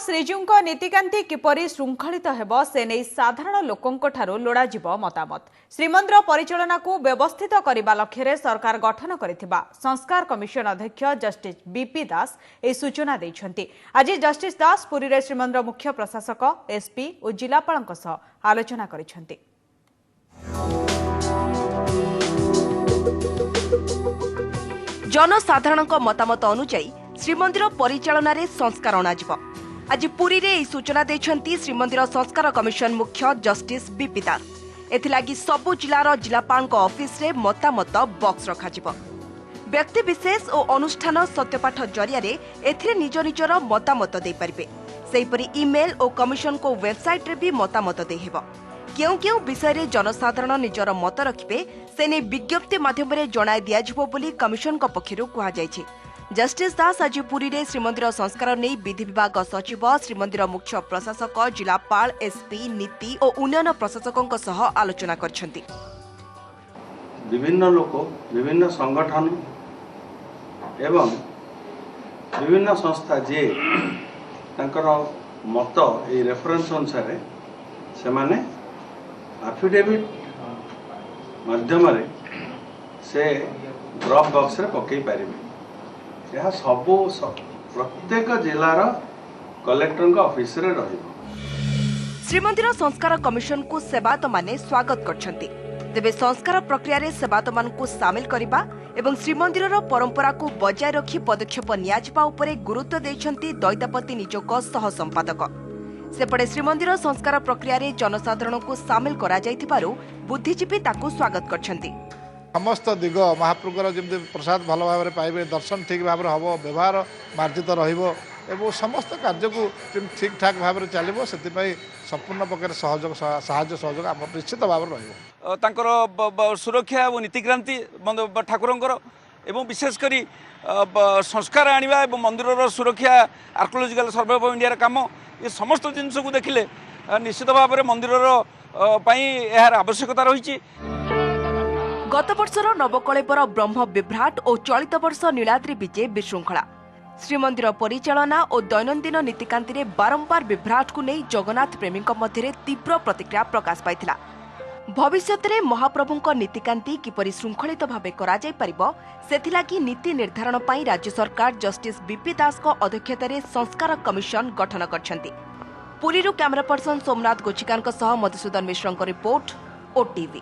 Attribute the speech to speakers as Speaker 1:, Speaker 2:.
Speaker 1: श्रीजीउଙ୍କ नीतिकांति किपरि श्रृंखलित हेब से नहीं साधारण लोकंठारु लोड़ाजिब मतामत। श्रीमंदिर परिचालना को व्यवस्थित करने लक्ष्य सरकार गठन करिथिबा संस्कार कमिशन अध्यक्ष जस्टिस बीपी दास ए सूचना दैछन्ति। आज जस्टिस दास पुरी रे श्रीमंदिर मुख्य प्रशासक एसपी और जिलापालक सह आलोचना करिछन्ति।
Speaker 2: जनसाधारण मतामत अनुसार श्रीमंदिर परिचालना रे संस्कार अणाजिब। आज पुरी रे सूचना देछन्ती श्रीमंदिर संस्कार कमिशन मुख्य जस्टिस बीपी दास। एथिलागी सबु जिलार जिलापालक ऑफिस रे मतामत बॉक्स रखाजिब। व्यक्ति विशेष और अनुष्ठान सत्यपाठ जरिया रे एथिरे निज निजर मतामत दे परिबे। सेहिपरि ईमेल और कमिशन को वेबसाइट रे भी मतामत दे हेबो। केउ केउ विषय रे जनसाधारण निजर मत रखिबे सेने विज्ञप्ति माध्यम रे जणाई दियाजिबो बोली कमिशन को पक्षरु कुहा जायछि। जस्टिस दास आज पुरी रे श्रीमंदिर संस्कार नहीं विधि विभाग सचिव श्रीमंदिर मुख्य प्रशासक जिलापाल एसपी नीति और उन्नयन प्रशासकों सह आलोचना करछन्ति।
Speaker 3: विभिन्न लोक विभिन्न संगठन एवं विभिन्न संस्था जे तांकर मत ए रेफरेंस अनुसार से माने एफिडेविट माध्यम रे से ड्रॉप बॉक्स रे पकई पारिबे। यह सबो प्रत्येक जिलार कलेक्टर का ऑफिस रे रहिबो।
Speaker 2: श्रीमंदिर संस्कार कमिशन को सेवायत माने स्वागत करछन्ति। तेबे संस्कार प्रक्रिया रे सेवायत मान को शामिल करिबा एवं श्रीमंदिर परंपरा को बजाय रखी पदक्षेप नियाजिबा उपरे गुरुत्व दैछन्ति दैतापति निजोग सह संपादक। सेपटे श्रीमंदिर संस्कार प्रक्रिया रे जनसाधारण को शामिल करा जायथिबारु बुद्धिजीवी ताकू स्वागत करछन्ति।
Speaker 4: समस्त दिग महाप्रभुर जमी प्रसाद भल भाव पाइबे, दर्शन ठीक भाव हम, व्यवहार मार्जित रहा, समस्त कार्य को ठीक ठाक भाव चलो से संपूर्ण प्रकार सहयोग आम निश्चित भाव
Speaker 5: रही सुरक्षा और नीतिक्रांति ठाकुर एवं विशेषकर संस्कार आनिबा एवं मंदिर सुरक्षा आर्कोलोजिकल सर्वे ऑफ इंडिया काम ये समस्त जिनस को देखिले निश्चित भाव में मंदिर यार आवश्यकता रही।
Speaker 2: गत वर्षर नवकलेबर ब्रह्म विभ्राट और चलित वर्ष नीलाद्री विजे विशृंखला श्रीमंदिर परिचालना और दैनंदिन नीतिकांति रे बारंबार विभ्राट को नहीं जगन्नाथ प्रेमी मध्य तीव्र प्रतिक्रिया प्रकाश पाइथिला। भविष्यत रे महाप्रभुंक नीतिकांति किपरि श्रृंखलित भावे करा जाय परिबो सेथिलागी नीति निर्धारण पई राज्य सरकार जस्टिस बीपी दास को अध्यक्षता रे संस्कार कमिशन गठन करछन्ति। पुरीरु कैमरा पर्सन सोमनाथ गोचिकांक सह मधुसूदन मिश्रଙ୍କ रिपोर्ट ओटीवी।